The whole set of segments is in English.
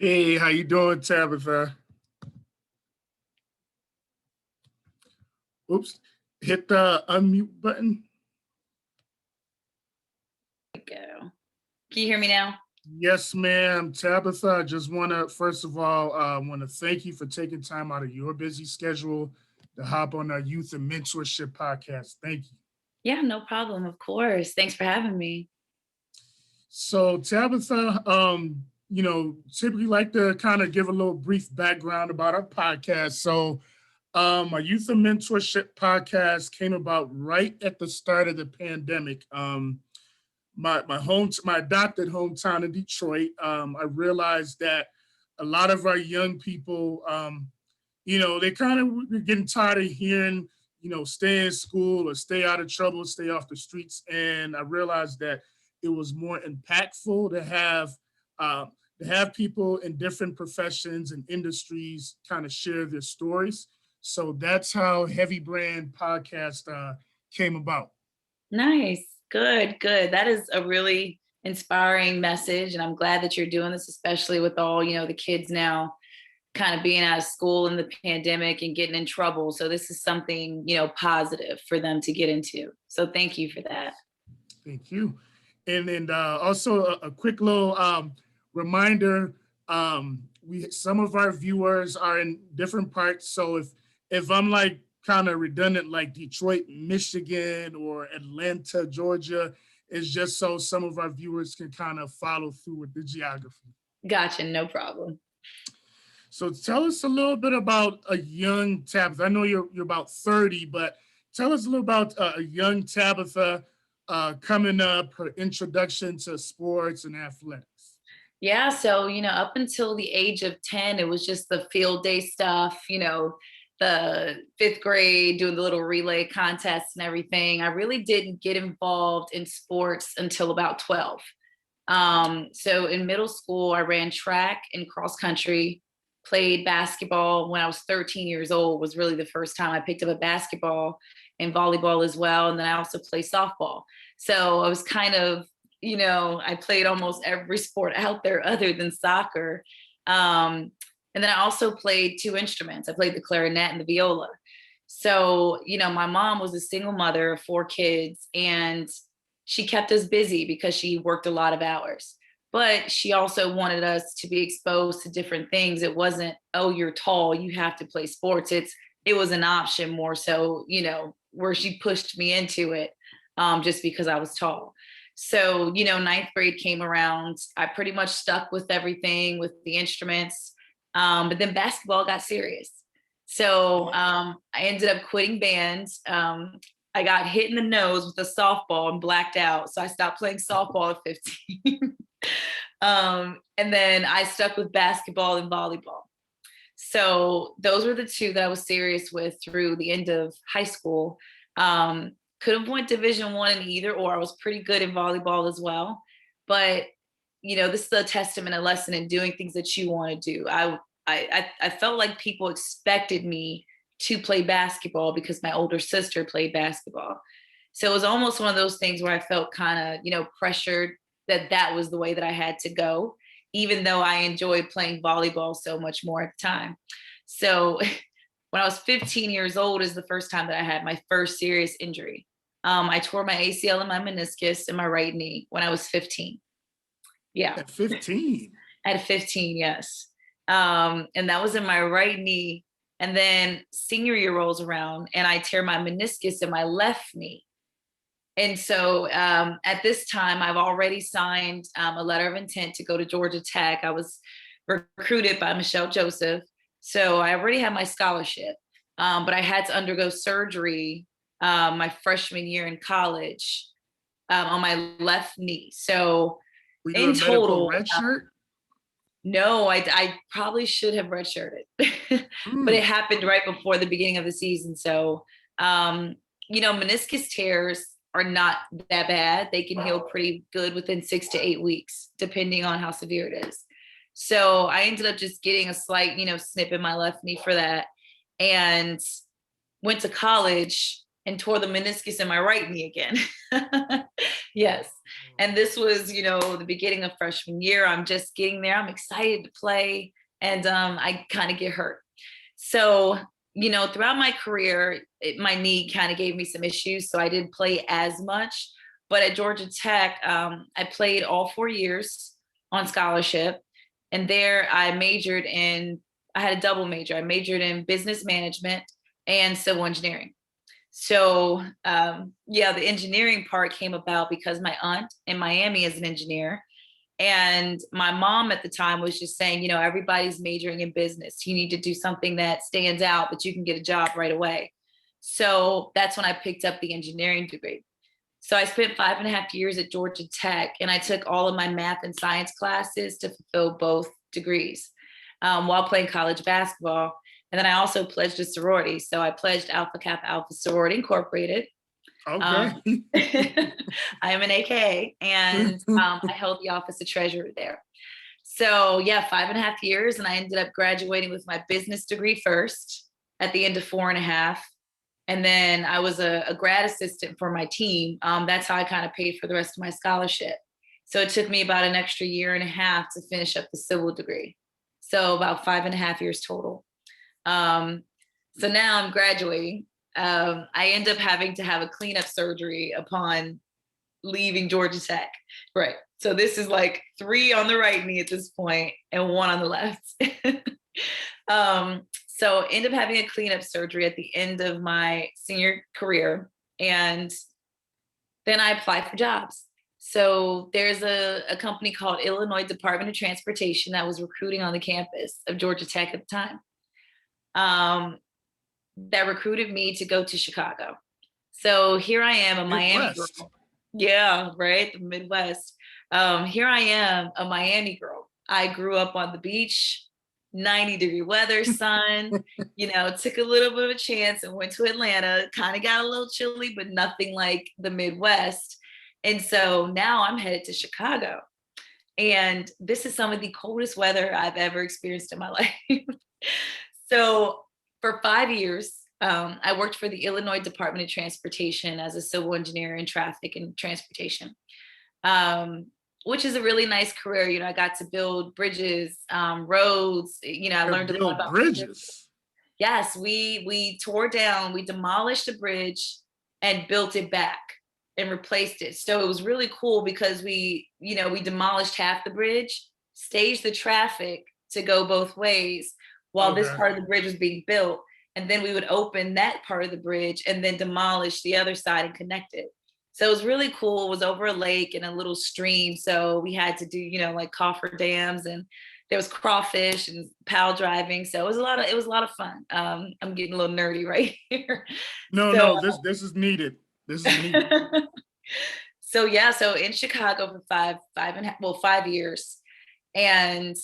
Hey, how you doing, Tabitha? Oops, hit the unmute button. Go. Can you hear me now? Yes, ma'am. Tabitha, I just want to, first of all, want to thank you for taking time out of your busy schedule to hop on our Youth and Mentorship podcast. Thank you. Yeah, no problem. Of course. Thanks for having me. So, Tabitha, typically like to kind of give a little brief background about our podcast. So, our Youth and Mentorship podcast came about right at the start of the pandemic. My adopted hometown in Detroit, I realized that a lot of our young people, they kind of were getting tired of hearing, stay in school or stay out of trouble, stay off the streets. And I realized that it was more impactful uh, to have people in different professions and industries kind of share their stories. So that's how Heavy Brand Podcast came about. Nice. Good, good. That is a really inspiring message. And I'm glad that you're doing this, especially with all, the kids now kind of being out of school in the pandemic and getting in trouble. So this is something, positive for them to get into. So thank you for that. Thank you. And then also a quick little reminder: we some of our viewers are in different parts. So if I'm like kind of redundant, like Detroit, Michigan, or Atlanta, Georgia, it's just so some of our viewers can kind of follow through with the geography. Gotcha. No problem. So tell us a little bit about a young Tabitha. I know you're about 30, but tell us a little about a young Tabitha coming up, her introduction to sports and athletics. Yeah. So, up until the age of 10, it was just the field day stuff, the fifth grade, doing the little relay contests and everything. I really didn't get involved in sports until about 12. So in middle school, I ran track and cross country, played basketball when I was 13 years old, was really the first time I picked up a basketball, and volleyball as well. And then I also played softball. So I was kind of, I played almost every sport out there other than soccer. And then I also played two instruments. I played the clarinet and the viola. So, my mom was a single mother of four kids, and she kept us busy because she worked a lot of hours. But she also wanted us to be exposed to different things. It wasn't, oh, you're tall, you have to play sports. It was an option more so, where she pushed me into it just because I was tall. So, ninth grade came around. I pretty much stuck with everything with the instruments. But then basketball got serious. So I ended up quitting band. I got hit in the nose with a softball and blacked out. So I stopped playing softball at 15. And then I stuck with basketball and volleyball. So those were the two that I was serious with through the end of high school. Could have went Division I in either, or I was pretty good in volleyball as well. But this is a testament, a lesson in doing things that you want to do. I felt like people expected me to play basketball because my older sister played basketball. So it was almost one of those things where I felt kind of, pressured that was the way that I had to go, even though I enjoyed playing volleyball so much more at the time. So when I was 15 years old is the first time that I had my first serious injury. I tore my ACL and my meniscus in my right knee when I was 15. Yeah. At 15? At 15, yes. And that was in my right knee. And then senior year rolls around and I tear my meniscus in my left knee. And so at this time, I've already signed a letter of intent to go to Georgia Tech. I was recruited by Michelle Joseph. So I already had my scholarship, but I had to undergo surgery my freshman year in college on my left knee. So were you in total, red shirt? No, I probably should have redshirted, but it happened right before the beginning of the season. So, meniscus tears are not that bad. They can heal pretty good within 6 to 8 weeks, depending on how severe it is. So I ended up just getting a slight, snip in my left knee for that, and went to college and tore the meniscus in my right knee again. Yes. And this was, the beginning of freshman year. I'm just getting there. I'm excited to play. And I kind of get hurt. So, throughout my career, my knee kind of gave me some issues. So I didn't play as much. But at Georgia Tech, I played all 4 years on scholarship. And there I had a double major. I majored in business management and civil engineering. So, the engineering part came about because my aunt in Miami is an engineer. And my mom at the time was just saying, everybody's majoring in business. You need to do something that stands out, but you can get a job right away. So that's when I picked up the engineering degree. So I spent 5.5 years at Georgia Tech, and I took all of my math and science classes to fulfill both degrees while playing college basketball. And then I also pledged a sorority. So I pledged Alpha Kappa Alpha Sorority Incorporated. Okay. I am an AKA, and I held the office of treasurer there. So 5.5 years, and I ended up graduating with my business degree first at the end of 4.5. And then I was a grad assistant for my team. That's how I kind of paid for the rest of my scholarship. So it took me about an extra 1.5 years to finish up the civil degree. So about 5.5 years total. So now I'm graduating. I end up having to have a cleanup surgery upon leaving Georgia Tech. Right. So this is like 3 on the right knee at this point and 1 on the left. So end up having a cleanup surgery at the end of my senior career. And then I applied for jobs. So there's a company called Illinois Department of Transportation that was recruiting on the campus of Georgia Tech at the time. That recruited me to go to Chicago. So here I am, a Miami girl. Yeah, right, the Midwest. Here I am, a Miami girl. I grew up on the beach, 90-degree weather, sun, took a little bit of a chance and went to Atlanta. Kind of got a little chilly, but nothing like the Midwest. And so now I'm headed to Chicago. And this is some of the coldest weather I've ever experienced in my life. So for 5 years, I worked for the Illinois Department of Transportation as a civil engineer in traffic and transportation, which is a really nice career. I got to build bridges, roads. I learned a lot about bridges. Yes, we tore down, we demolished a bridge and built it back and replaced it. So it was really cool because we demolished half the bridge, staged the traffic to go both ways while this part of the bridge was being built. And then we would open that part of the bridge and then demolish the other side and connect it. So it was really cool. It was over a lake and a little stream. So we had to do, like coffer dams, and there was crawfish and pile driving. So it was a lot of fun. I'm getting a little nerdy right here. No, this is needed. This is needed. So in Chicago for 5 years. And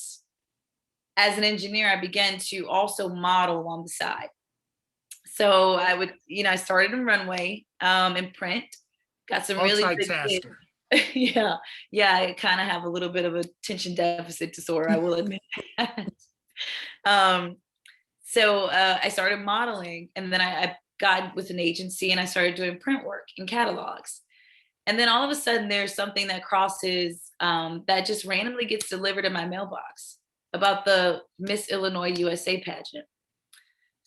as an engineer, I began to also model on the side. So I would, I started in runway, in print, got some really big, yeah. I kind of have a little bit of attention deficit disorder, I will admit that. So I started modeling, and then I got with an agency and I started doing print work and catalogs. And then all of a sudden there's something that crosses that just randomly gets delivered in my mailbox about the Miss Illinois USA pageant.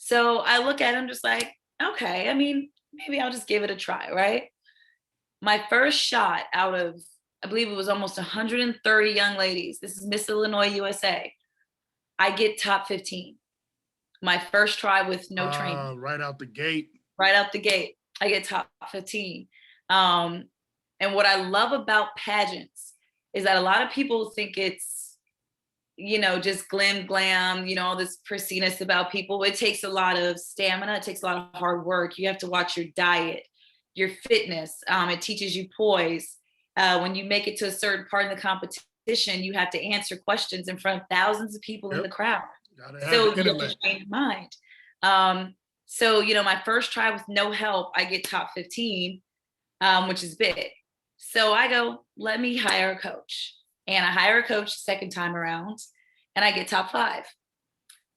So I look at it, I'm just like, okay, maybe I'll just give it a try, right? My first shot out of, I believe it was almost 130 young ladies. This is Miss Illinois USA. I get top 15. My first try with no training. Right out the gate. Right out the gate, I get top 15. And what I love about pageants is that a lot of people think it's, just glam, all this prissiness about people. It takes a lot of stamina. It takes a lot of hard work. You have to watch your diet, your fitness. It teaches you poise. When you make it to a certain part of the competition, you have to answer questions in front of thousands of people in the crowd. So you have to train your mind. So, my first try with no help, I get top 15, which is big. So I go, let me hire a coach. And I hire a coach the second time around, and I get top 5.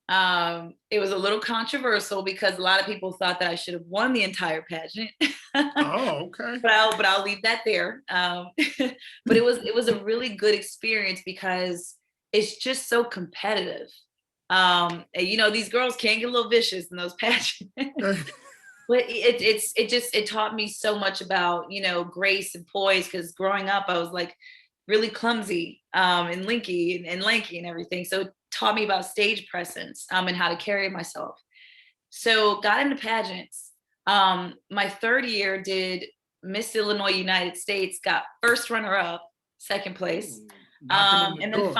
It was a little controversial because a lot of people thought that I should have won the entire pageant. but Oh, okay. I'll leave that there. But it was a really good experience because it's just so competitive. And, these girls can get a little vicious in those pageants. But it taught me so much about grace and poise, because growing up I was like really clumsy, and linky and lanky and everything, so it taught me about stage presence, and how to carry myself. So got into pageants. My third year did Miss Illinois United States, got first runner up, second place. Ooh, knocking on the And then door.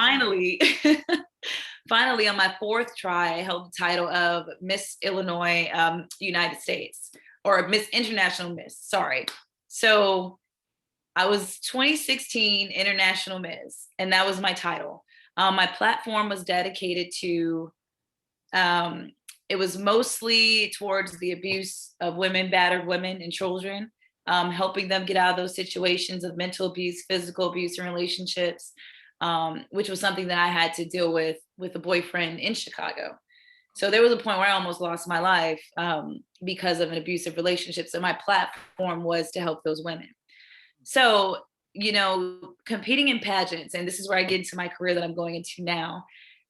finally on my fourth try, I held the title of Miss Illinois United States, or Miss International Miss. Sorry. So I was 2016 International Miss, and that was my title. My platform was dedicated to, um, it was mostly towards the abuse of women, battered women, and children, helping them get out of those situations of mental abuse, physical abuse, and relationships, which was something that I had to deal with a boyfriend in Chicago. So there was a point where I almost lost my life, because of an abusive relationship. So my platform was to help those women. So, competing in pageants, and this is where I get into my career that I'm going into now.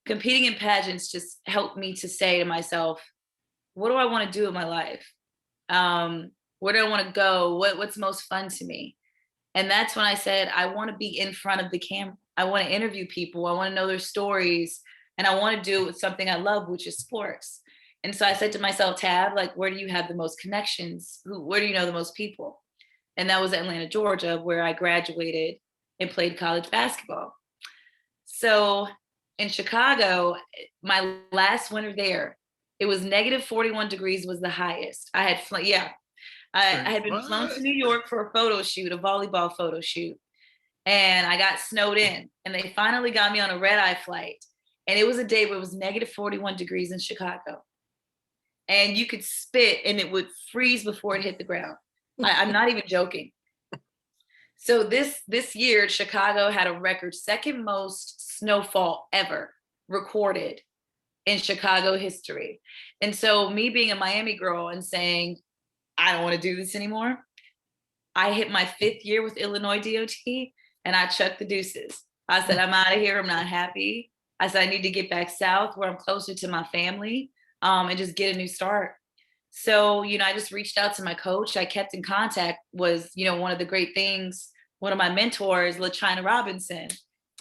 Competing in pageants just helped me to say to myself, what do I want to do in my life? Where do I want to go? What's most fun to me? And that's when I said, I want to be in front of the camera. I want to interview people. I want to know their stories. And I want to do it with something I love, which is sports. And so I said to myself, Tab, like, where do you have the most connections? Where do you know the most people? And that was Atlanta, Georgia, where I graduated and played college basketball. So in Chicago, my last winter there, it was negative 41 degrees was the highest. I Say had been flown to what? New York for a photo shoot, a volleyball photo shoot, and I got snowed in. And they finally got me on a red eye flight. And it was a day where it was negative 41 degrees in Chicago. And you could spit and it would freeze before it hit the ground. I'm not even joking. So this year, Chicago had a record second most snowfall ever recorded in Chicago history. And so me being a Miami girl and saying, I don't want to do this anymore, I hit my fifth year with Illinois DOT and I chucked the deuces. I said, I'm out of here. I'm not happy. I said, I need to get back south where I'm closer to my family, and just get a new start. So, I just reached out to my coach. I kept in contact, was, one of the great things. One of my mentors, LaChina Robinson,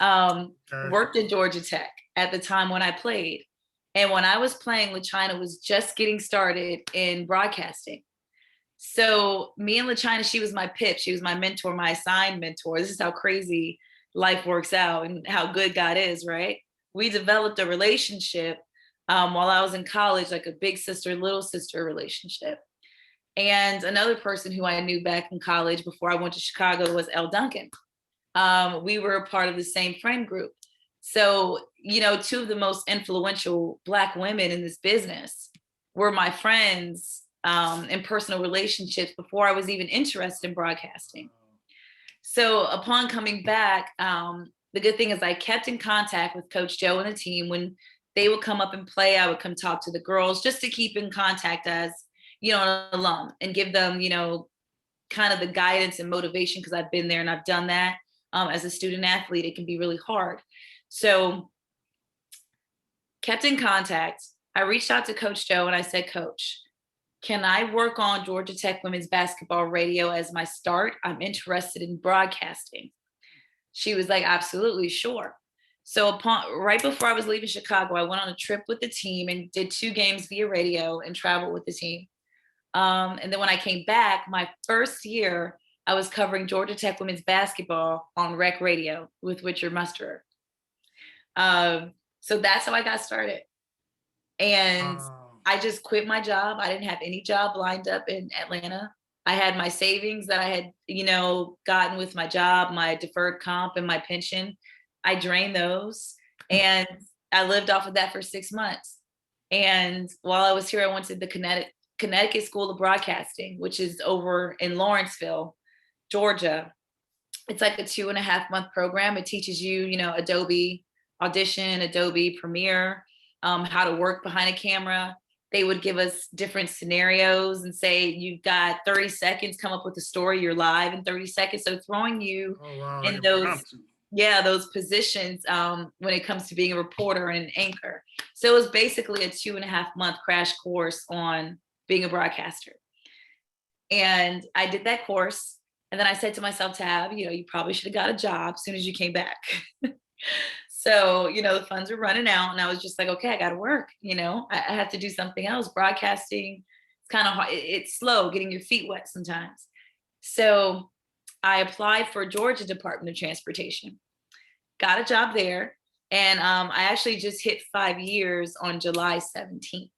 Okay. worked at Georgia Tech at the time when I played. And when I was playing, LaChina was just getting started in broadcasting. So me and LaChina, she was my pip. She was my mentor, my assigned mentor. This is how crazy life works out and how good God is, right? We developed a relationship, while I was in college, like a big sister, little sister relationship. And another person who I knew back in college before I went to Chicago was Elle Duncan. We were a part of the same friend group. So, two of the most influential Black women in this business were my friends, in personal relationships before I was even interested in broadcasting. So upon coming back, the good thing is I kept in contact with Coach Joe and the team. When they would come up and play, I would come talk to the girls just to keep in contact as, an alum, and give them, kind of the guidance and motivation, because I've been there and I've done that. As a student athlete, it can be really hard. So kept in contact. I reached out to Coach Joe and I said, Coach, can I work on Georgia Tech women's basketball radio as my start? I'm interested in broadcasting. She was like, absolutely, sure. So right before I was leaving Chicago, I went on a trip with the team and did 2 games via radio and traveled with the team. And then when I came back, my first year, I was covering Georgia Tech women's basketball on rec radio with Richard Musterer. So that's how I got started. And I just quit my job. I didn't have any job lined up in Atlanta. I had my savings that I had, gotten with my job, my deferred comp and my pension. I drained those and I lived off of that for 6 months. And while I was here, I went to the Connecticut School of Broadcasting, which is over in Lawrenceville, Georgia. It's like a 2.5-month program. It teaches you, Adobe Audition, Adobe Premiere, how to work behind a camera. They would give us different scenarios and say, you've got 30 seconds, come up with a story, you're live in 30 seconds. So throwing you Oh wow, like in those, impromptu. yeah, those positions when it comes to being a reporter and an anchor. So it was basically a 2.5 month crash course on being a broadcaster. And I did that course. And then I said to myself, Tab, you probably should have got a job as soon as you came back. So, the funds were running out, and I was just like, okay, I got to work. I have to do something else. Broadcasting, it's kind of hard. It's slow getting your feet wet sometimes. So I applied for Georgia Department of Transportation, got a job there. And I actually just hit 5 years on July 17th.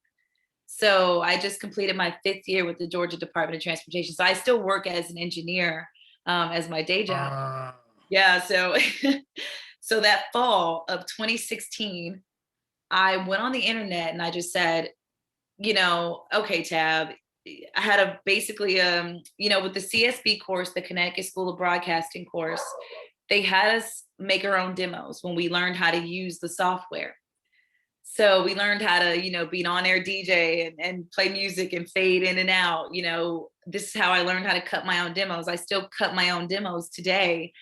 So I just completed my 5th year with the Georgia Department of Transportation. So I still work as an engineer as my day job. Uh, Yeah. So, so that fall of 2016, I went on the internet and I just said, okay, Tab, I had a basically, with the CSB course, the Connecticut School of Broadcasting course, they had us make our own demos when we learned how to use the software. So we learned how to, be an on-air DJ and play music and fade in and out. This is how I learned how to cut my own demos. I still cut my own demos today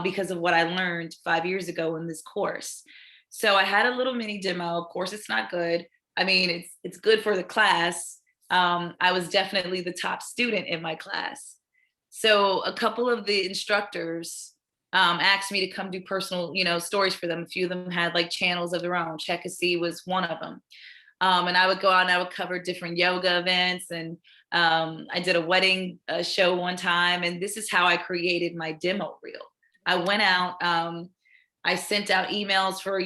because of what I learned 5 years ago in this course. So I had a little mini demo. Of course, it's not good. I mean, it's good for the class. I was definitely the top student in my class. So a couple of the instructors asked me to come do personal, stories for them. A few of them had like channels of their own. Check-a-See was one of them. And I would go out and I would cover different yoga events. And I did a wedding show one time. And this is how I created my demo reel. I went out, I sent out emails for,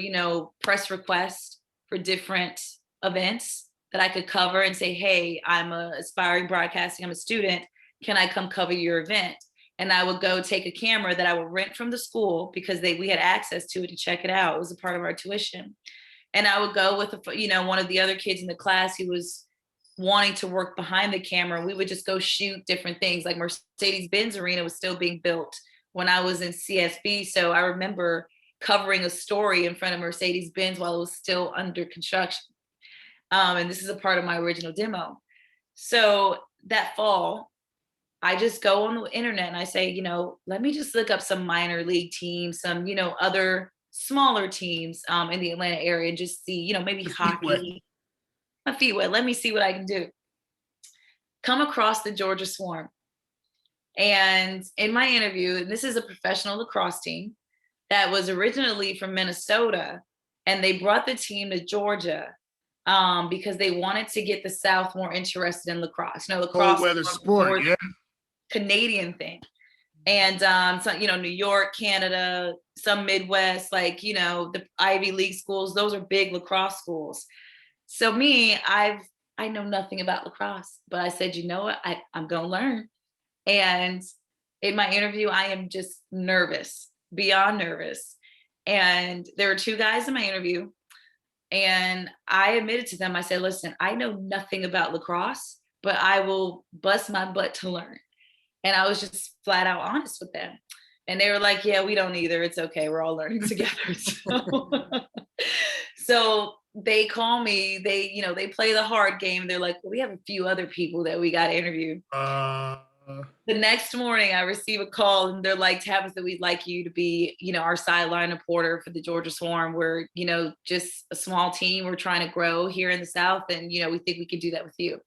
press requests for different events that I could cover and say, hey, I'm a aspiring broadcasting, I'm a student. Can I come cover your event? And I would go take a camera that I would rent from the school because we had access to it to check it out. It was a part of our tuition. And I would go with, one of the other kids in the class who was wanting to work behind the camera. We would just go shoot different things. Like Mercedes-Benz Arena was still being built when I was in CSB. So I remember covering a story in front of Mercedes-Benz while it was still under construction. And this is a part of my original demo. So that fall, I just go on the internet and I say, let me just look up some minor league teams, some, other smaller teams in the Atlanta area and just see, maybe hockey. My feet wet. Let me see what I can do. Come across the Georgia Swarm. And in my interview, this is a professional lacrosse team that was originally from Minnesota, and they brought the team to Georgia because they wanted to get the South more interested in lacrosse. Lacrosse cold weather sport, yeah. Canadian thing. And so, New York, Canada, some Midwest, like, the Ivy League schools, those are big lacrosse schools. So me, I know nothing about lacrosse, but I said, you know what, I'm going to learn. And in my interview, I am just nervous, beyond nervous. And there were 2 guys in my interview. And I admitted to them, I said, listen, I know nothing about lacrosse, but I will bust my butt to learn. And I was just flat out honest with them. And they were like, yeah, we don't either. It's okay. We're all learning together. So they call me, they play the hard game. They're like, well, we have a few other people that we got to interview. The next morning I receive a call and they're like, Tabitha, we'd like you to be, our sideline reporter for the Georgia Swarm. We're, just a small team. We're trying to grow here in the South. And, we think we can do that with you.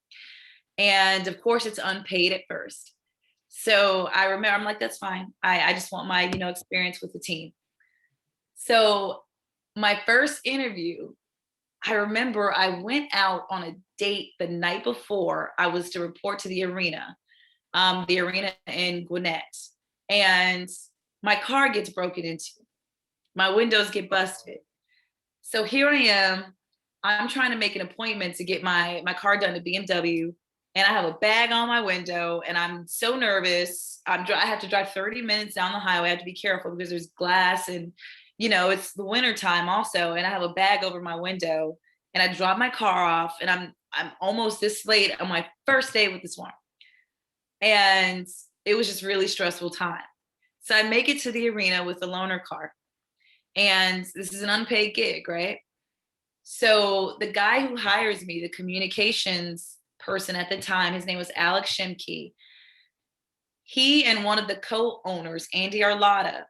And of course it's unpaid at first. So I remember, I'm like, that's fine. I just want my, experience with the team. So my first interview, I remember I went out on a date the night before I was to report to the arena in Gwinnett. And my car gets broken into. My windows get busted. So here I am. I'm trying to make an appointment to get my car done to BMW. And I have a bag on my window and I'm so nervous. I have to drive 30 minutes down the highway. I have to be careful because there's glass and, it's the winter time also. And I have a bag over my window and I drop my car off and I'm almost this late on my first day with the Swarm. And it was just really stressful time. So I make it to the arena with a loaner car. And this is an unpaid gig, right? So the guy who hires me, the communications person at the time, his name was Alex Shimke. He and one of the co-owners, Andy Arlotta,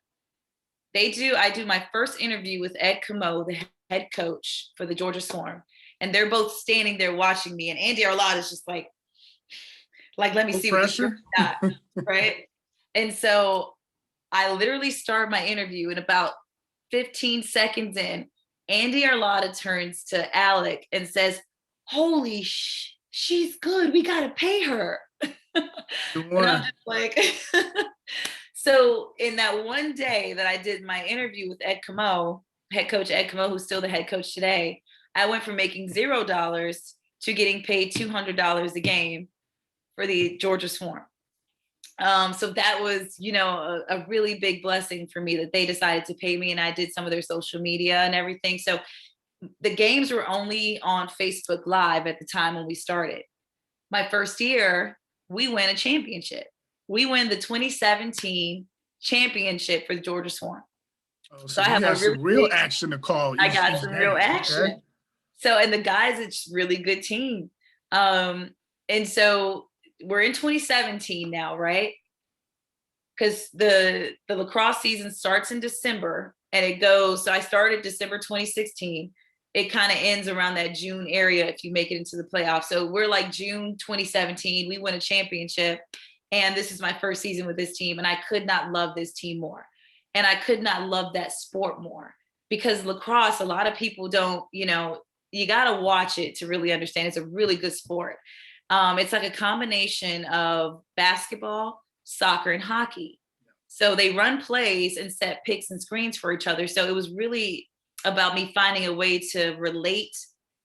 I do my first interview with Ed Camo, the head coach for the Georgia Swarm. And they're both standing there watching me. And Andy Arlotta is just like, let me No see what this pressure. got, right? And so I literally start my interview, and about 15 seconds in, Andy Arlotta turns to Alec and says, "Holy she's good. We gotta pay her." The And I'm one. just like, so in that one day that I did my interview with Ed Camo, head coach Ed Camo, who's still the head coach today, I went from making $0 to getting paid $200 a game for the Georgia Swarm. So that was, a really big blessing for me that they decided to pay me, and I did some of their social media and everything. So the games were only on Facebook Live at the time when we started. My first year, we win a championship. We win the 2017 championship for the Georgia Swarm. Oh, So so I you have a had really some real action to call I each got some real game. action. Okay. So, and the guys, it's really good team. And so we're in 2017 now, right? Because the lacrosse season starts in December and it goes. So I started December 2016. It kind of ends around that June area if you make it into the playoffs. So we're like June 2017. We win a championship, and this is my first season with this team, and I could not love this team more, and I could not love that sport more, because lacrosse, a lot of people don't. You got to watch it to really understand. It's a really good sport. It's like a combination of basketball, soccer, and hockey. So they run plays and set picks and screens for each other. So it was really about me finding a way to relate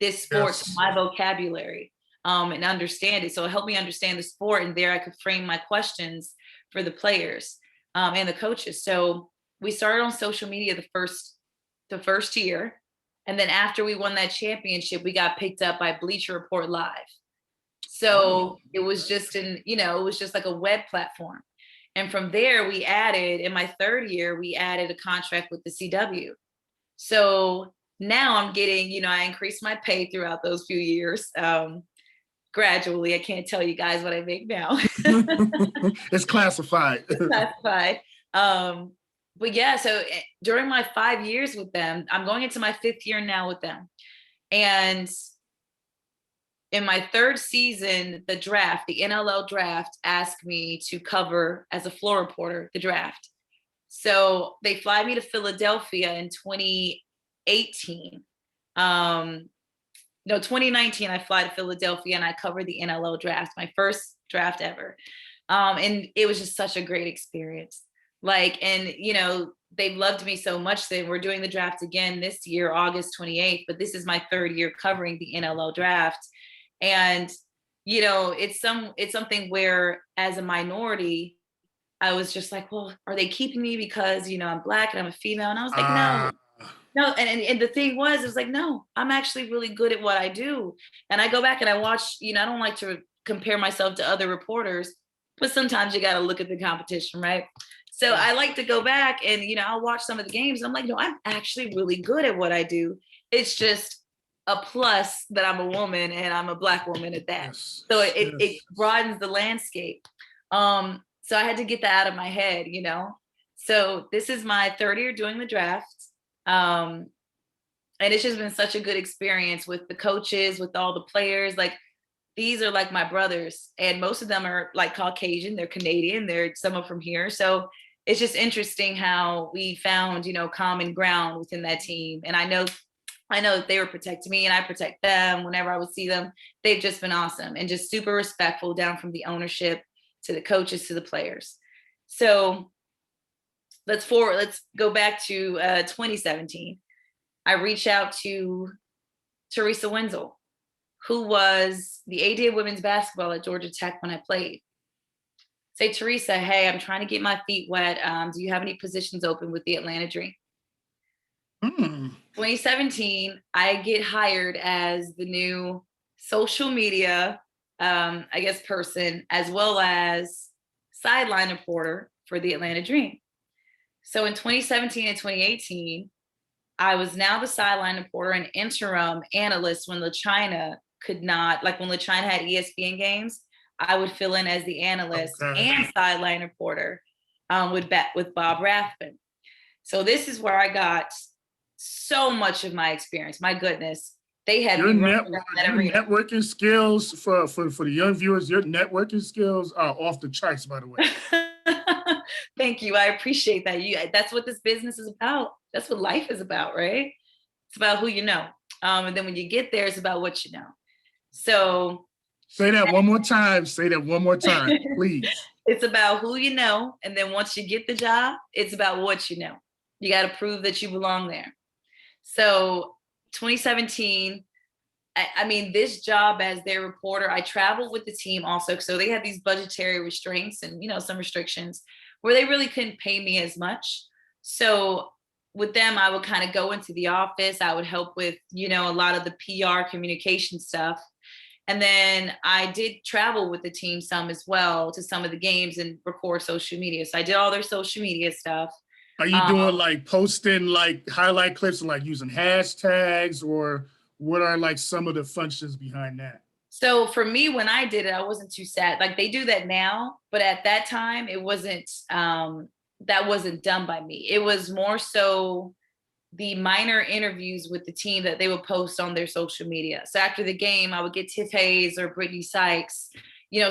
this sport to Yes. my vocabulary, and understand it. So it helped me understand the sport, and there I could frame my questions for the players, and the coaches. So we started on social media the first year. And then after we won that championship, we got picked up by Bleacher Report Live. So it was just it was just like a web platform. And from there, in my third year, we added a contract with the CW. So now I'm getting, I increased my pay throughout those few years, gradually. I can't tell you guys what I make now. It's classified. It's classified. But yeah, so during my 5 years with them, I'm going into my fifth year now with them. And in my third season, the NLL draft asked me to cover as a floor reporter, the draft. So they fly me to Philadelphia in 2018. No, 2019, I fly to Philadelphia and I cover the NLL draft, my first draft ever. And it was just such a great experience. They've loved me so much that we're doing the draft again this year, August 28th, but this is my third year covering the NLL draft. And, it's something where as a minority, I was just like, well, are they keeping me because, I'm Black and I'm a female? And I was like, no. And the thing was, it was like, no, I'm actually really good at what I do. And I go back and I watch, I don't like to compare myself to other reporters, but sometimes you got to look at the competition, right? So I like to go back and, I'll watch some of the games. And I'm like, no, I'm actually really good at what I do. It's just a plus that I'm a woman and I'm a Black woman at that. Yes. So it broadens the landscape. So I had to get that out of my head, So this is my third year doing the draft. And it's just been such a good experience with the coaches, with all the players. Like, these are like my brothers, and most of them are like Caucasian. They're Canadian. They're some are from here. So it's just interesting how we found, common ground within that team. And I know that they were protecting me and I protect them whenever I would see them. They've just been awesome and just super respectful, down from the ownership to the coaches to the players. So let's go back to 2017. I reached out to Teresa Wenzel, who was the AD of women's basketball at Georgia Tech when I played. Say, Teresa, hey, I'm trying to get my feet wet. Do you have any positions open with the Atlanta Dream? 2017, I get hired as the new social media, person, as well as sideline reporter for the Atlanta Dream. So in 2017 and 2018, I was now the sideline reporter and interim analyst when LaChina could not, like when LaChina had ESPN games, I would fill in as the analyst Okay. and sideline reporter with Bob Rathman. So this is where I got so much of my experience. My goodness, they had Your me running net around that your arena. networking skills for the young viewers, your networking skills are off the charts, by the way. Thank you. I appreciate that. That's what this business is about. That's what life is about, right? It's about who you know. And then when you get there, it's about what you know. So Say that one more time. Say that one more time, please. it's about who you know. And then once you get the job, it's about what you know. You got to prove that you belong there. So 2017, I mean, this job as their reporter, I traveled with the team also. So they had these budgetary restraints and, some restrictions where they really couldn't pay me as much. So with them, I would kind of go into the office. I would help with, a lot of the PR communication stuff. And then I did travel with the team some as well to some of the games and record social media. So I did all their social media stuff. Are you doing like posting like highlight clips and like using hashtags, or what are like some of the functions behind that? So for me, when I did it, I wasn't too sad. Like they do that now, but at that time, it wasn't. That wasn't done by me. It was more so the minor interviews with the team that they would post on their social media. So after the game, I would get Tiff Hayes or Brittany Sykes,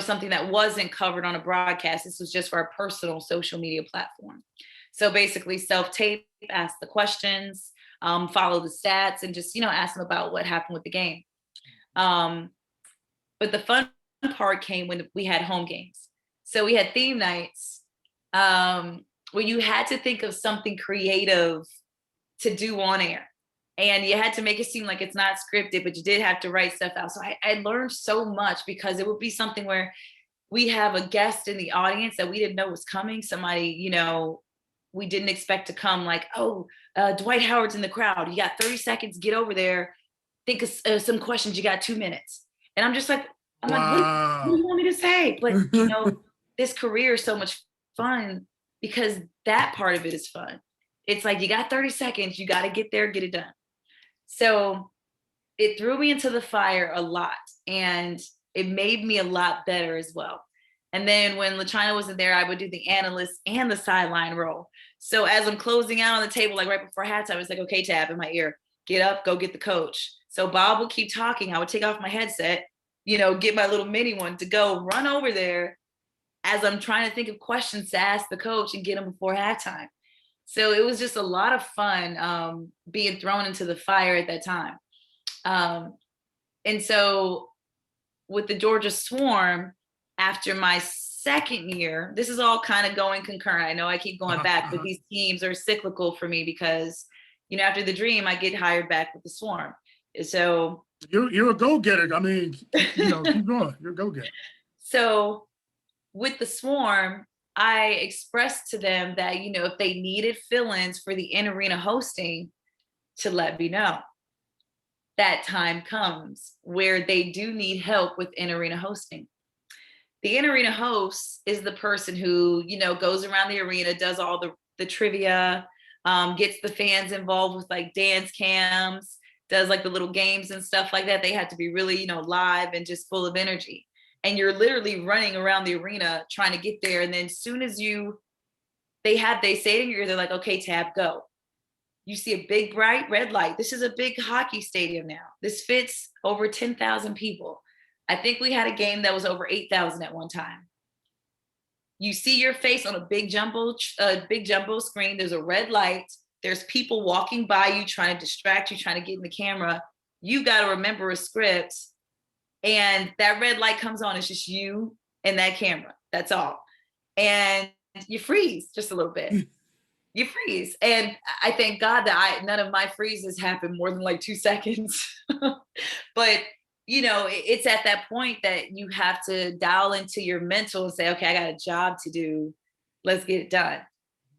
something that wasn't covered on a broadcast. This was just for our personal social media platform. So basically, self-tape, ask the questions, follow the stats, and just ask them about what happened with the game. But the fun part came when we had home games. So we had theme nights where you had to think of something creative to do on air. And you had to make it seem like it's not scripted, but you did have to write stuff out. So I learned so much because it would be something where we have a guest in the audience that we didn't know was coming. Somebody, we didn't expect to come, like, Dwight Howard's in the crowd. You got 30 seconds, get over there. Think of some questions. You got 2 minutes. And I'm just like, what do you want me to say? But, this career is so much fun because that part of it is fun. It's like, you got 30 seconds. You got to get there, get it done. So it threw me into the fire a lot and it made me a lot better as well. And then when LaChina wasn't there, I would do the analyst and the sideline role. So as I'm closing out on the table, like right before halftime, it's like, okay, Tab, in my ear, get up, go get the coach. So Bob would keep talking. I would take off my headset, get my little mini one to go run over there as I'm trying to think of questions to ask the coach and get them before halftime. So it was just a lot of fun being thrown into the fire at that time. And so with the Georgia Swarm, after my second year, this is all kind of going concurrent. I know I keep going back, but these teams are cyclical for me because, after the Dream, I get hired back with the Swarm. So you're a go-getter. I mean, keep going. You're a go-getter. So with the Swarm, I expressed to them that, if they needed fill-ins for the in-arena hosting, to let me know. That time comes where they do need help with in-arena hosting. The in-arena host is the person who, goes around the arena, does all the trivia, gets the fans involved with like dance cams, does like the little games and stuff like that. They have to be really, live and just full of energy. And you're literally running around the arena trying to get there. And then as soon as they say it in your ear, they're like, okay, Tab, go. You see a big bright red light. This is a big hockey stadium now. This fits over 10,000 people. I think we had a game that was over 8,000 at one time. You see your face on a big jumbo screen. There's a red light. There's people walking by you, trying to distract you, trying to get in the camera. You got to remember a script. And that red light comes on. It's just you and that camera. That's all. And you freeze just a little bit. You freeze. And I thank God that none of my freezes happen more than like 2 seconds. But, it's at that point that you have to dial into your mental and say, okay, I got a job to do. Let's get it done.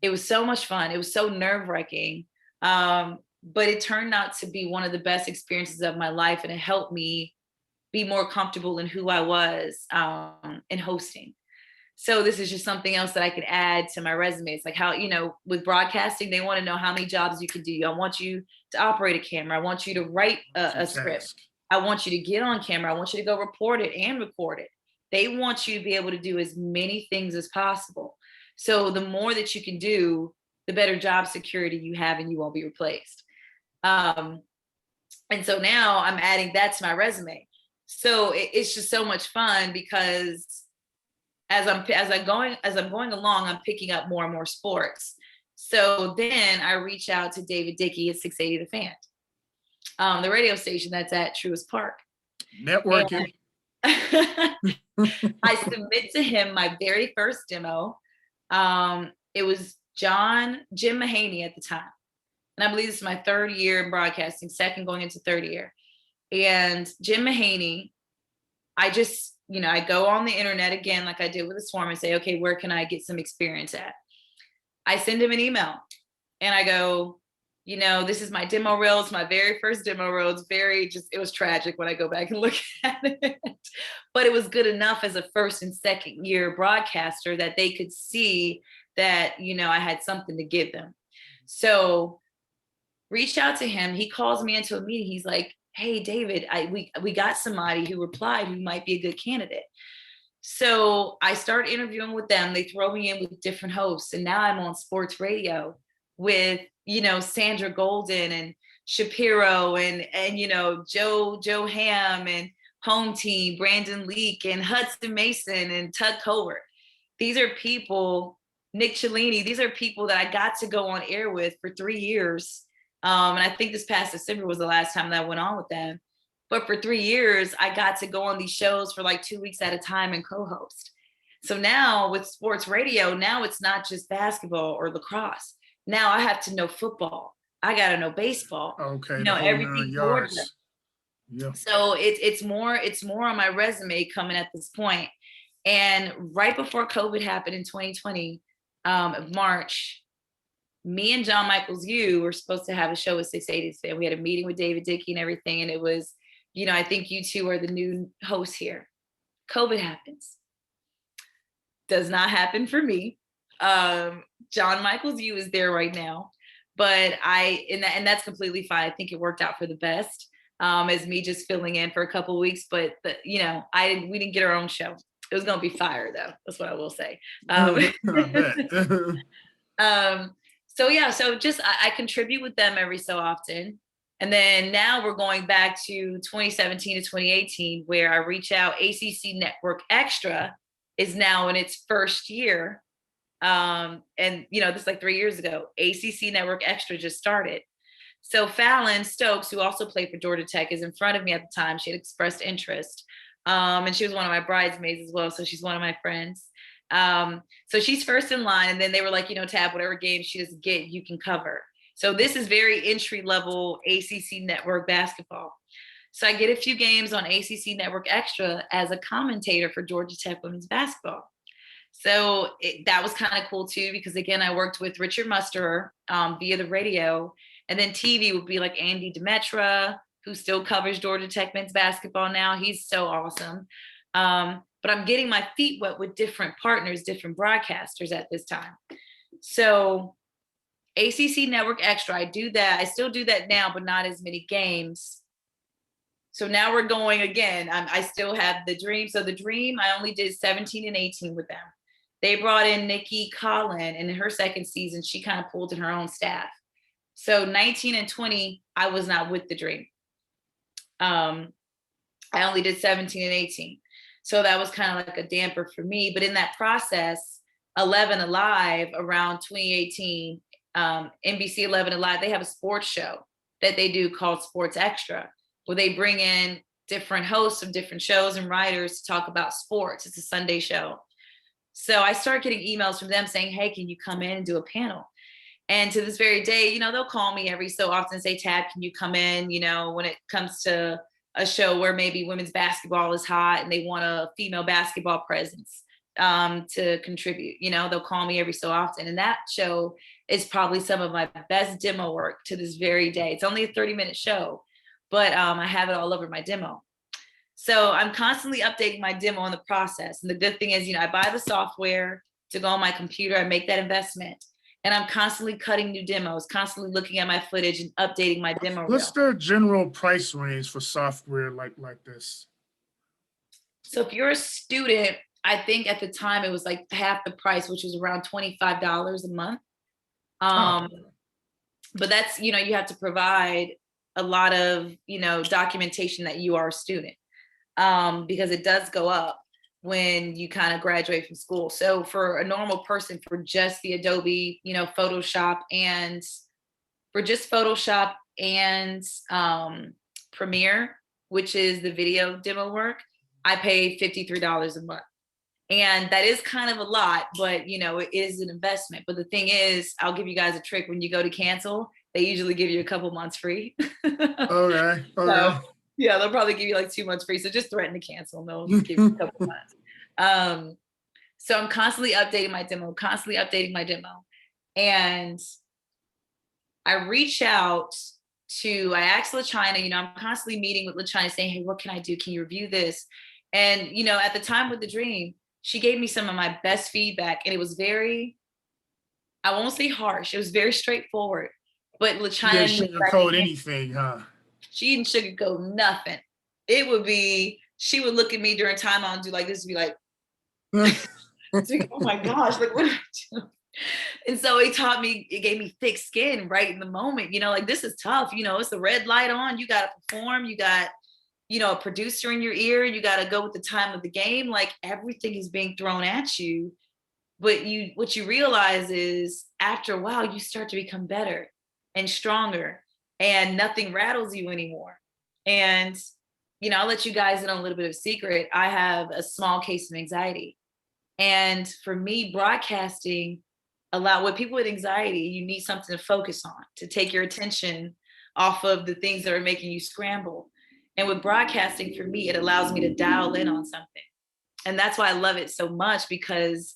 It was so much fun. It was so nerve-wracking. But it turned out to be one of the best experiences of my life. And it helped me be more comfortable in who I was in hosting. So this is just something else that I could add to my resume. It's like how, with broadcasting, they want to know how many jobs you can do. I want you to operate a camera. I want you to write a script. Multitask. I want you to get on camera. I want you to go report it and record it. They want you to be able to do as many things as possible. So the more that you can do, the better job security you have and you won't be replaced. Um, and so now I'm adding that to my resume. So it's just so much fun because as I'm going along, I'm picking up more and more sports. So then I reach out to David Dickey at 680 The Fan, the radio station that's at Truist Park. Networking. I submit to him my very first demo. It was Jim Mahaney at the time. And I believe this is my third year in broadcasting, second going into third year. And Jim Mahaney, I just, I go on the internet again, like I did with the Swarm, and say, okay, where can I get some experience at? I send him an email and I go, this is my demo reel. It's my very first demo reel. It was tragic when I go back and look at it, but it was good enough as a first and second year broadcaster that they could see that, I had something to give them. So reached out to him. He calls me into a meeting. He's like, hey, David, we got somebody who replied who might be a good candidate. So I start interviewing with them. They throw me in with different hosts. And now I'm on sports radio with, Sandra Golden and Shapiro and Joe Ham and Home Team, Brandon Leak and Hudson Mason and Tug Covert. These are people, Nick Cellini, these are people that I got to go on air with for 3 years. And I think this past December was the last time that I went on with them. But for 3 years, I got to go on these shows for like 2 weeks at a time and co-host. So now with sports radio, now it's not just basketball or lacrosse. Now I have to know football. I got to know baseball. Okay. Everything. Yeah. So it's more on my resume coming at this point. And right before COVID happened in 2020, March, me and John Michaels were supposed to have a show with 680's Fan. We had a meeting with David Dickey and everything. And it was, I think you two are the new hosts here. COVID happens. Does not happen for me. John Michaels is there right now. But and that's completely fine. I think it worked out for the best, as me just filling in for a couple of weeks. But we didn't get our own show. It was going to be fire though. That's what I will say. So just I contribute with them every so often. And then now we're going back to 2017 to 2018, where I reach out. ACC Network Extra is now in its first year. And, this is like 3 years ago. ACC Network Extra just started. So Fallon Stokes, who also played for Georgia Tech, is in front of me at the time. She had expressed interest. And she was one of my bridesmaids as well. So she's one of my friends. So she's first in line, and then they were like, Tab, whatever game she doesn't get, you can cover. So this is very entry level ACC Network basketball. So I get a few games on ACC Network Extra as a commentator for Georgia Tech women's basketball. So that was kind of cool too, because again, I worked with Richard Musterer via the radio, and then TV would be like Andy Demetra, who still covers Georgia Tech men's basketball now. He's so awesome. But I'm getting my feet wet with different partners, different broadcasters at this time. So ACC Network Extra, I do that. I still do that now, but not as many games. So now we're going again. I still have the Dream. So the Dream, I only did 17 and 18 with them. They brought in Nikki Collin, and in her second season, she kind of pulled in her own staff. So 19 and 20, I was not with the Dream. I only did 17 and 18. So that was kind of like a damper for me. But in that process, 11 Alive around 2018, NBC 11 Alive, they have a sports show that they do called Sports Extra, where they bring in different hosts of different shows and writers to talk about sports. It's a Sunday show. So I start getting emails from them saying, hey, can you come in and do a panel? And to this very day, they'll call me every so often and say, Tab, can you come in, when it comes to a show where maybe women's basketball is hot and they want a female basketball presence to contribute. They'll call me every so often. And that show is probably some of my best demo work to this very day. It's only a 30-minute show, but I have it all over my demo. So I'm constantly updating my demo on the process. And the good thing is, I buy the software to go on my computer, I make that investment. And I'm constantly cutting new demos, constantly looking at my footage and updating my demo What's reel. the general price range for software like this? So if you're a student, I think at the time it was like half the price, which was around $25 a month. Oh, Um, okay. but that's, you have to provide a lot of, documentation that you are a student, because it does go up when you kind of graduate from school. So for a normal person, for just the Adobe, Photoshop and for just Photoshop and Premiere, which is the video demo work, I pay $53 a month. And that is kind of a lot, but it is an investment. But the thing is, I'll give you guys a trick. When you go to cancel, they usually give you a couple months free. Okay. So Okay. yeah, they'll probably give you like 2 months free. So just threaten to cancel and they'll give you a couple months. So I'm constantly updating my demo, constantly updating my demo. And I reach out I asked LaChina, I'm constantly meeting with LaChina saying, hey, what can I do? Can you review this? And, at the time with the dream, she gave me some of my best feedback. And it was very, I won't say harsh, it was very straightforward. But She didn't LaChina knew sugarcoat anything, huh? she didn't sugarcoat nothing. It would be, she would look at me during timeout and do like this, and be like, oh my gosh, like what did I do? And so it gave me thick skin right in the moment, like this is tough, it's the red light on, you got to perform, you got, a producer in your ear, you got to go with the time of the game, like everything is being thrown at you. But what you realize is after a while, you start to become better and stronger and nothing rattles you anymore. And, I'll let you guys in on a little bit of a secret. I have a small case of anxiety. And for me, broadcasting with people with anxiety, you need something to focus on, to take your attention off of the things that are making you scramble. And with broadcasting, for me, it allows me to dial in on something. And that's why I love it so much, because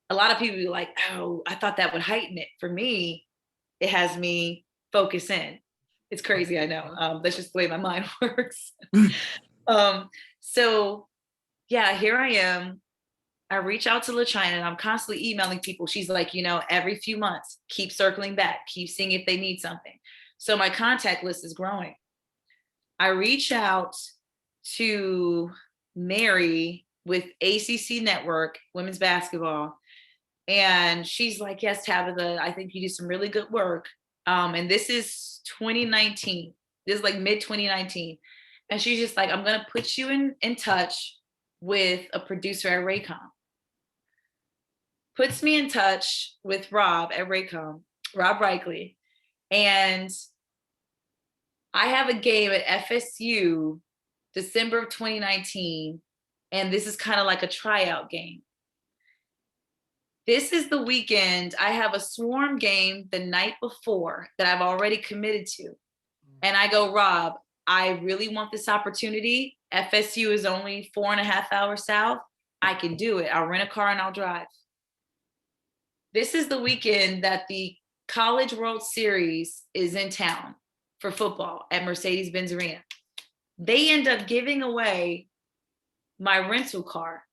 a lot of people be like, oh, I thought that would heighten it. For me, it has me focus in. It's crazy, I know. That's just the way my mind works. So yeah, here I am. I reach out to LaChina and I'm constantly emailing people. She's like, every few months, keep circling back, keep seeing if they need something. So my contact list is growing. I reach out to Mary with ACC Network, women's basketball. And she's like, yes, Tabitha, I think you do some really good work. And this is 2019. This is like mid 2019. And she's just like, I'm going to put you in touch with a producer at Raycom. Puts me in touch with Rob at Raycom, Rob Reichley. And I have a game at FSU, December of 2019. And this is kind of like a tryout game. This is the weekend. I have a swarm game the night before that I've already committed to. And I go, Rob, I really want this opportunity. FSU is only 4.5 hours south. I can do it. I'll rent a car and I'll drive. This is the weekend that the College World Series is in town for football at Mercedes-Benz Arena. They end up giving away my rental car.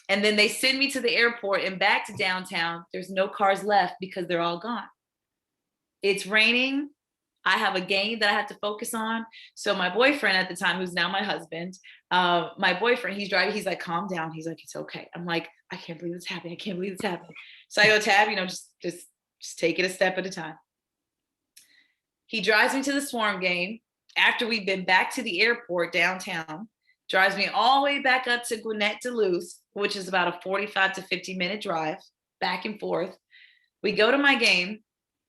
And then they send me to the airport and back to downtown. There's no cars left because they're all gone. It's raining. I have a game that I have to focus on. So my boyfriend at the time, who's now my husband, my boyfriend, he's driving. He's like, calm down. He's like, it's okay. I'm like, I can't believe it's happening. I can't believe it's happening. So I go, Tab, just take it a step at a time. He drives me to the swarm game after we've been back to the airport downtown, drives me all the way back up to Gwinnett, Duluth, which is about a 45 to 50-minute drive back and forth. We go to my game.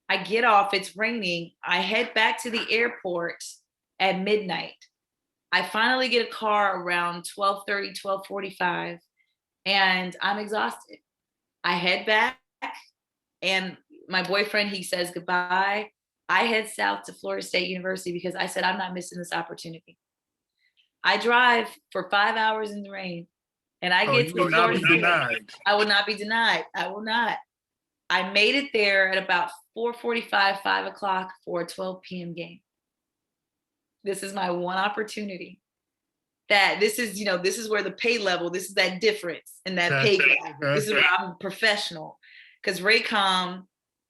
I get off, it's raining. I head back to the airport at midnight. I finally get a car around 12:30, 12:45, and I'm exhausted. I head back, and my boyfriend, he says goodbye. I head south to Florida State University because I said, I'm not missing this opportunity. I drive for 5 hours in the rain, and I get You to will not Florida be State. denied. I will not be denied. I will not. I made it there at about 4:45, 5 o'clock for a 12 p.m. game. This is my one opportunity. that this is, this is where the pay level, this is that difference in that Okay. pay gap. Okay. This is where I'm professional. Because Raycom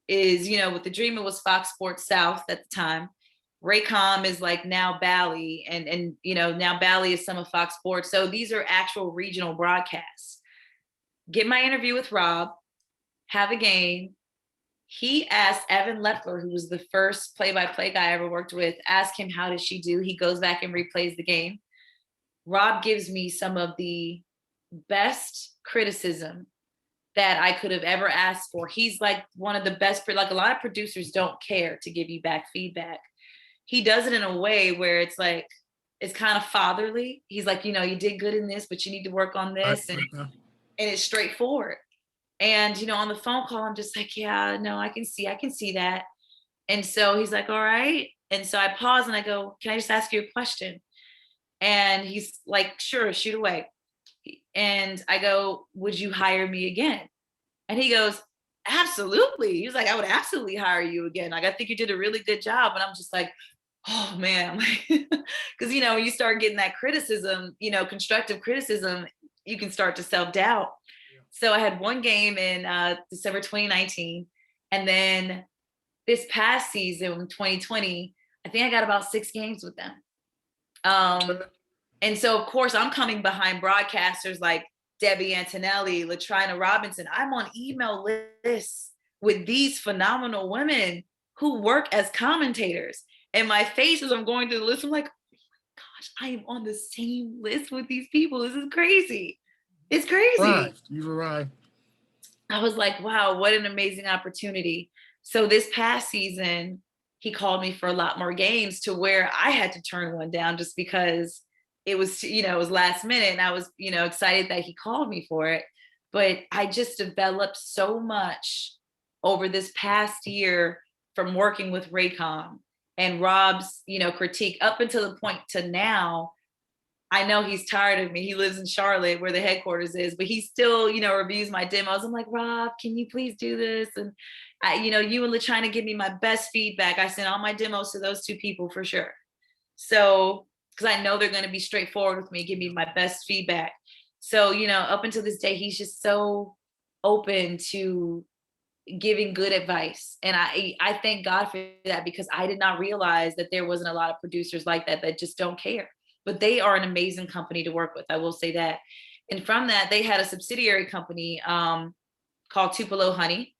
is, with the dream, it was Fox Sports South at the time. Raycom is like now Bally, and now Bally is some of Fox Sports. So these are actual regional broadcasts. Get my interview with Rob, have a game. He asked Evan Leffler, who was the first play-by-play guy I ever worked with, ask him how did she do. He goes back and replays the game. Rob gives me some of the best criticism that I could have ever asked for. He's like one of the best, like a lot of producers don't care to give you back feedback. He does it in a way where it's like, it's kind of fatherly. He's like, you did good in this, but you need to work on this. And it's straightforward. And, on the phone call, I'm just like, yeah, no, I can see that. And so he's like, all right. And so I pause and I go, can I just ask you a question? And he's like, sure, shoot away. And I go, would you hire me again? And he goes, absolutely. He was like, I would absolutely hire you again. Like, I think you did a really good job. And I'm just like, oh man. Because, when you start getting that criticism, constructive criticism, you can start to self-doubt. Yeah. So I had one game in December 2019. And then this past season, 2020, I think I got about 6 games with them. And so, of course, I'm coming behind broadcasters like Debbie Antonelli, Latrina Robinson. I'm on email lists with these phenomenal women who work as commentators. And my face as I'm going through the list, I'm like, oh my gosh, I am on the same list with these people. This is crazy. It's crazy. You've arrived. I was like, wow, what an amazing opportunity. So this past season, he called me for a lot more games to where I had to turn one down just because it was, it was last minute, and I was, excited that he called me for it. But I just developed so much over this past year from working with Raycom and Rob's, critique up until the point to now. I know he's tired of me. He lives in Charlotte where the headquarters is, but he still, reviews my demos. I'm like, Rob, can you please do this? And you and LaChina give me my best feedback. I send all my demos to those 2 people for sure. So, because I know they're going to be straightforward with me, give me my best feedback. So, up until this day, he's just so open to giving good advice. And I thank God for that, because I did not realize that there wasn't a lot of producers like that just don't care. But they are an amazing company to work with. I will say that. And from that, they had a subsidiary company called Tupelo Honey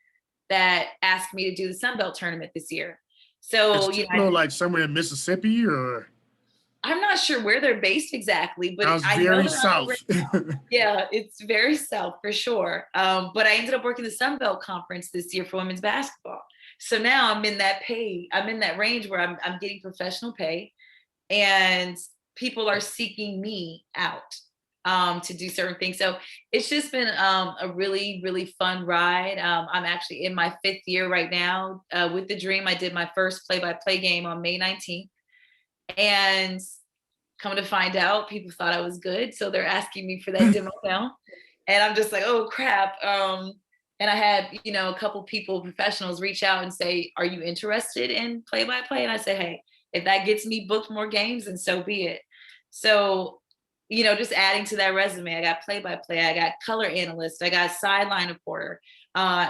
that asked me to do the Sunbelt tournament this year. So, like somewhere in Mississippi, or I'm not sure where they're based exactly, but I know very south. south. Yeah, it's very south for sure. But I ended up working the Sunbelt Conference this year for women's basketball. So now I'm in that range where I'm getting professional pay, and people are seeking me out to do certain things. So it's just been a really, really fun ride. I'm actually in my 5th year right now with the Dream. I did my first play-by-play game on May 19th. And come to find out, people thought I was good. So they're asking me for that demo now. And I'm just like, oh, crap. And I had, a couple people, professionals, reach out and say, are you interested in play-by-play? And I say, hey, if that gets me booked more games, then so be it. So, just adding to that resume, I got play-by-play, I got color analyst, I got sideline reporter,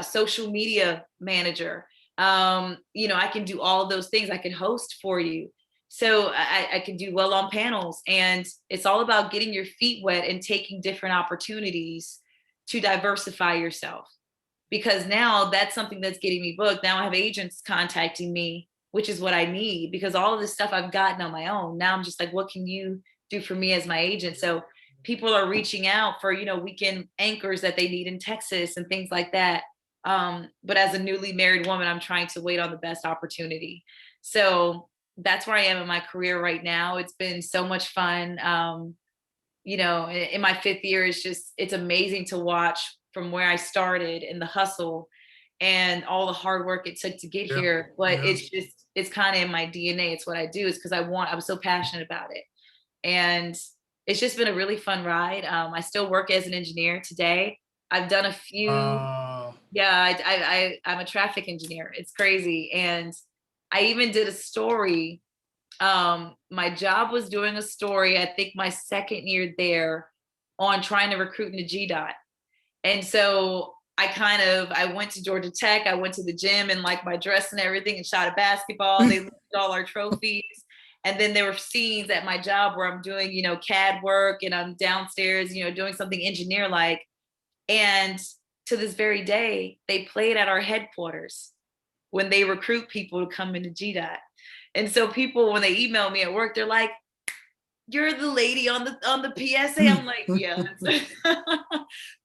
social media manager. I can do all of those things. I can host for you. So I can do well on panels, and it's all about getting your feet wet and taking different opportunities to diversify yourself. Because now that's something that's getting me booked. Now I have agents contacting me, which is what I need, because all of this stuff I've gotten on my own. Now I'm just like, what can you do for me as my agent? So people are reaching out for, weekend anchors that they need in Texas and things like that. But as a newly married woman, I'm trying to wait on the best opportunity. So that's where I am in my career right now. It's been so much fun. In my 5th year, it's amazing to watch from where I started and the hustle and all the hard work it took to get here. But it's kind of in my DNA. It's what I do. It's because I was so passionate about it. And it's just been a really fun ride. I still work as an engineer today. I've done a few. I'm a traffic engineer. It's crazy. And I even did a story My job was doing a story, I think my second year there, on trying to recruit into GDOT. And so I went to Georgia Tech, I went to the gym and like my dress and everything and shot a basketball. They looked at all our trophies. And then there were scenes at my job where I'm doing, CAD work and I'm downstairs, doing something engineer like. And to this very day, they play it at our headquarters when they recruit people to come into GDOT. And so people, when they email me at work, they're like, "You're the lady on the PSA." I'm like, "Yes." But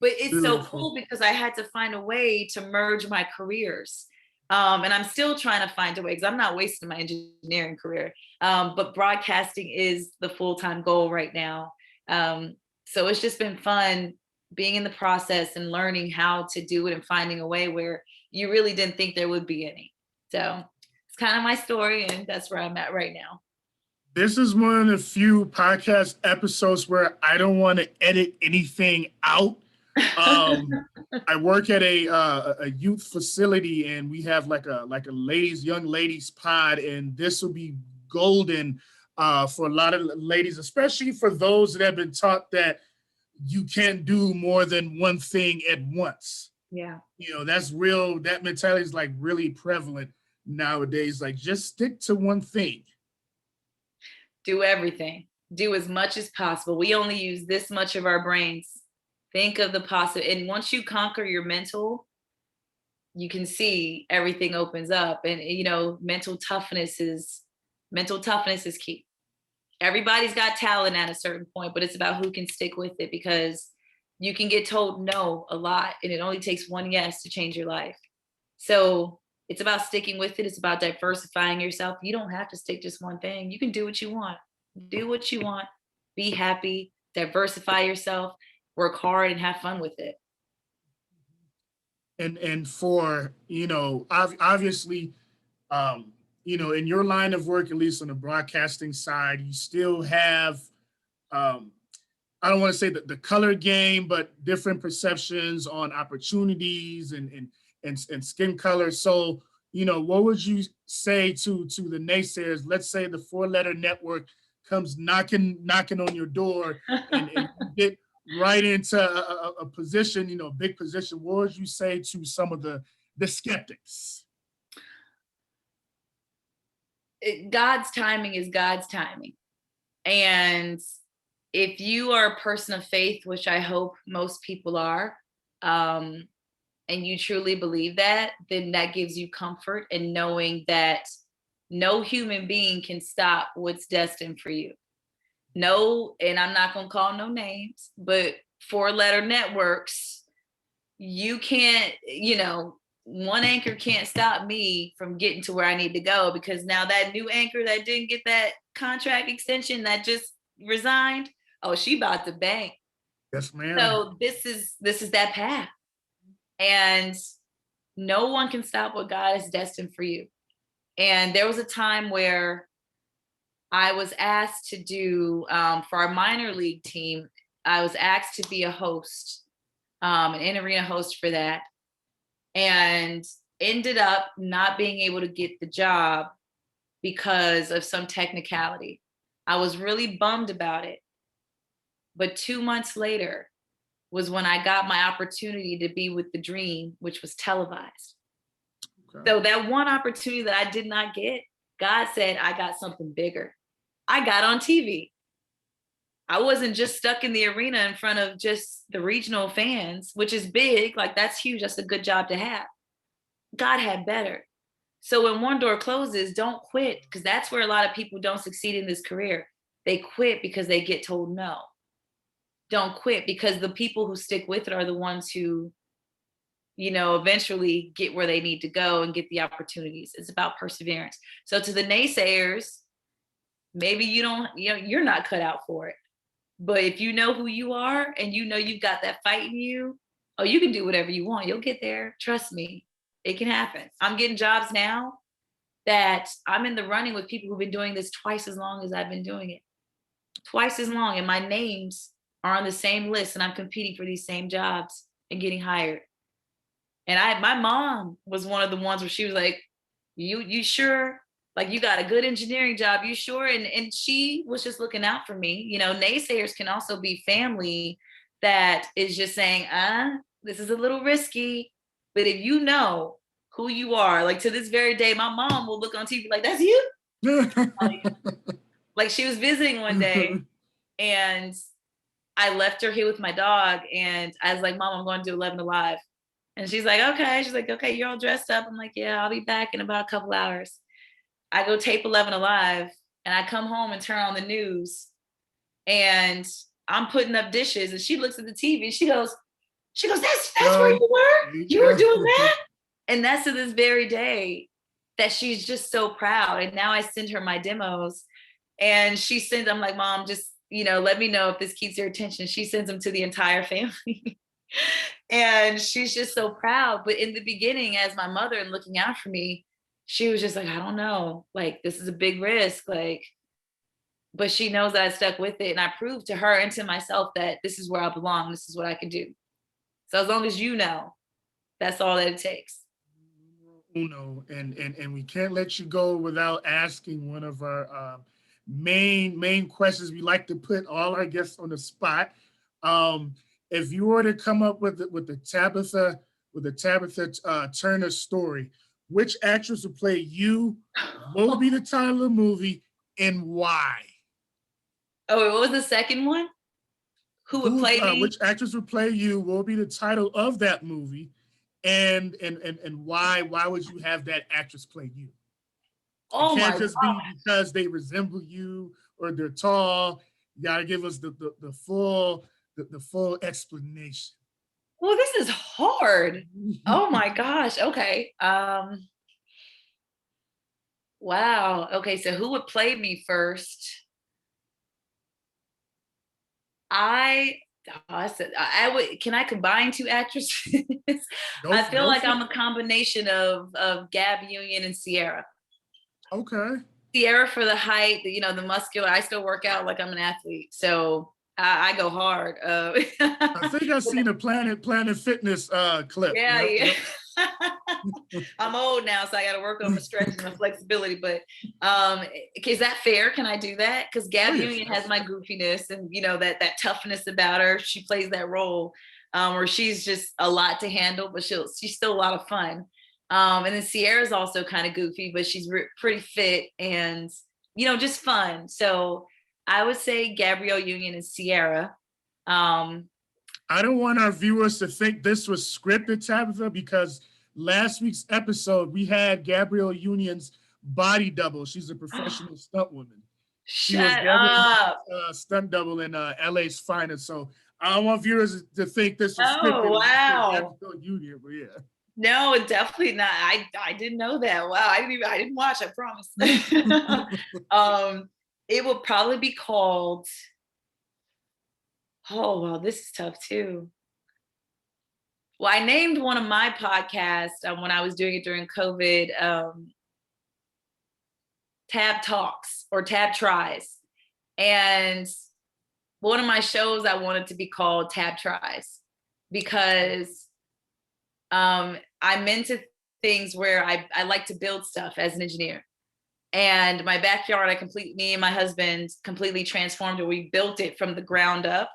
it's so Beautiful. cool because I had to find a way to merge my careers. And I'm still trying to find a way because I'm not wasting my engineering career. But broadcasting is the full-time goal right now. So it's just been fun being in the process and learning how to do it and finding a way where you really didn't think there would be any. So it's kind of my story, and that's where I'm at right now. This is one of the few podcast episodes where I don't want to edit anything out. Um, I work at a youth facility, and we have like a young ladies pod, and this will be golden for a lot of ladies, especially for those that have been taught that you can't do more than one thing at once. Yeah. That's real. That mentality is like really prevalent nowadays. Like, just stick to one thing. Do everything. Do as much as possible. We only use this much of our brains. Think of the possible. And once you conquer your mental, you can see everything opens up. And mental toughness is key. Everybody's got talent at a certain point, but it's about who can stick with it because you can get told no a lot, and it only takes one yes to change your life. So it's about sticking with it. It's about diversifying yourself. You don't have to stick just one thing. You can do what you want. Do what you want. Be happy. Diversify yourself. Work hard and have fun with it. And for obviously, in your line of work, at least on the broadcasting side, you still have, um, I don't want to say the color game, but different perceptions on opportunities and skin color. So, what would you say to the naysayers? Let's say the four-letter network comes knocking on your door, and you get right into a position, a big position. What would you say to some of the skeptics? God's timing is God's timing. And if you are a person of faith, which I hope most people are, um, and you truly believe that, then that gives you comfort in knowing that no human being can stop what's destined for you. No, and I'm not going to call no names, but four-letter networks, you can't, one anchor can't stop me from getting to where I need to go because now that new anchor that didn't get that contract extension that just resigned, oh, she about to bank. Yes, ma'am. So this is that path. And no one can stop what God has destined for you. And there was a time where I was asked to do for our minor league team. I was asked to be a host, an in-arena host for that, and ended up not being able to get the job because of some technicality. I was really bummed about it. But 2 months later was when I got my opportunity to be with the Dream, which was televised. Okay. So that one opportunity that I did not get, God said, I got something bigger. I got on TV. I wasn't just stuck in the arena in front of just the regional fans, which is big. Like, that's huge. That's a good job to have. God had better. So when one door closes, don't quit, because that's where a lot of people don't succeed in this career. They quit because they get told no. Don't quit, because the people who stick with it are the ones who, eventually get where they need to go and get the opportunities. It's about perseverance. So to the naysayers, maybe you're not cut out for it. But if you know who you are and you've got that fight in you, oh, you can do whatever you want. You'll get there. Trust me, it can happen. I'm getting jobs now that I'm in the running with people who've been doing this twice as long as I've been doing it. Twice as long. And my names are on the same list, and I'm competing for these same jobs and getting hired. And my mom was one of the ones where she was like, you sure? Like, you got a good engineering job, you sure? And she was just looking out for me. You know, naysayers can also be family that is just saying, this is a little risky. But if you know who you are, like to this very day, my mom will look on TV like, that's you. Like she was visiting one day and I left her here with my dog and I was like, Mom, I'm going to do 11 Alive. And she's like, okay. She's like, okay, you're all dressed up. I'm like, yeah, I'll be back in about a couple hours. I go tape 11 Alive and I come home and turn on the news and I'm putting up dishes and she looks at the TV and she goes, that's where you were? You were doing that? And that's to this very day that she's just so proud. And now I send her my demos and I'm like, Mom, just, let me know if this keeps your attention. She sends them to the entire family. And she's just so proud. But in the beginning, as my mother and looking out for me, she was just like, I don't know, like, this is a big risk. Like, but she knows that I stuck with it. And I proved to her and to myself that this is where I belong. This is what I can do. So as long as you know, that's all that it takes. Uno, and we can't let you go without asking one of our main questions. We like to put all our guests on the spot. If you were to come up with the Tabitha Turner story, which actress would play you? What would be the title of the movie and why? Oh, what was the second one? Who would play me? Which actress would play you? What would be the title of that movie? And why would you have that actress play you? Oh, it can't my just God. be because they resemble you or they're tall. You gotta give us the full explanation. Well, this is hard. Oh my gosh. Okay. Wow. Okay, so who would play me first? I I said I would. Can I combine two actresses? I feel Go like for I'm it. a combination of Gab Union and Sierra. Okay. Sierra for the height, the muscular. I still work out like I'm an athlete, so I go hard. I think I've seen a Planet Fitness clip. Yeah, Yep, yeah. yep. I'm old now, so I got to work on my stretch and my flexibility. But is that fair? Can I do that? Because Oh Gab yes, Union has yes. my goofiness and that toughness about her. She plays that role where she's just a lot to handle, but she's still a lot of fun. And then Sierra's also kind of goofy, but she's pretty fit and just fun. So I would say Gabrielle Union and Sierra. Um, I don't want our viewers to think this was scripted, Tabitha, because last week's episode we had Gabrielle Union's body double. She's a professional stunt woman. She was Shut Gabrielle up. Union's stunt double in LA's finest. So I don't want viewers to think this was Oh, scripted. wow. Gabrielle Union, but yeah. No, definitely not. I didn't know that. Wow, I didn't watch, I promise. um, it will probably be called, oh well, this is tough too. Well, I named one of my podcasts when I was doing it during COVID, Tab Talks or Tab Tries. And one of my shows I wanted to be called Tab Tries because I'm into things where I like to build stuff as an engineer. And my backyard, me and my husband completely transformed it. We built it from the ground up.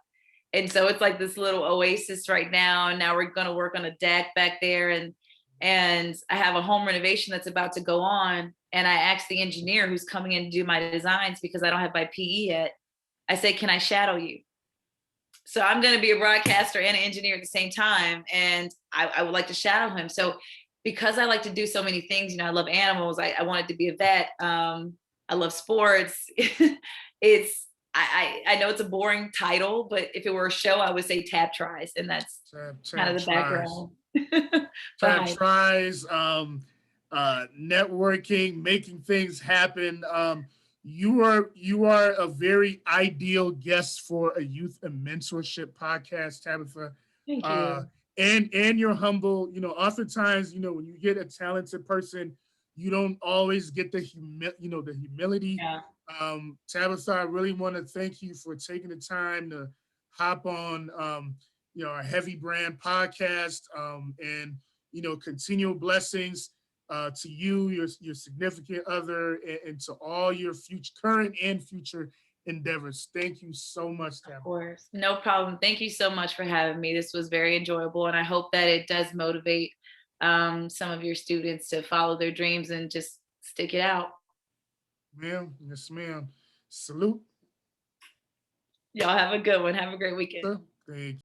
And so it's like this little oasis right now. And now we're going to work on a deck back there. And I have a home renovation that's about to go on. And I asked the engineer who's coming in to do my designs because I don't have my PE yet. I said, can I shadow you? So I'm going to be a broadcaster and an engineer at the same time. And I would like to shadow him. So because I like to do so many things, I love animals. I wanted to be a vet. I love sports. I know it's a boring title, but if it were a show, I would say Tab Tries. And that's kind of the Tries. background. Tab Tries, networking, making things happen. You are a very ideal guest for a youth and mentorship podcast, Tabitha. Thank you. And you're humble. Oftentimes, when you get a talented person, you don't always get the humility. Yeah. Tabitha, I really want to thank you for taking the time to hop on our Heavy Brand podcast, and continual blessings. to you, your significant other, and to all your future, current and future endeavors. Thank you so much, Of Tabitha. course. No problem. Thank you so much for having me. This was very enjoyable, and I hope that it does motivate some of your students to follow their dreams and just stick it out. Ma'am, yes, ma'am. Salute. Y'all have a good one. Have a great weekend. Thank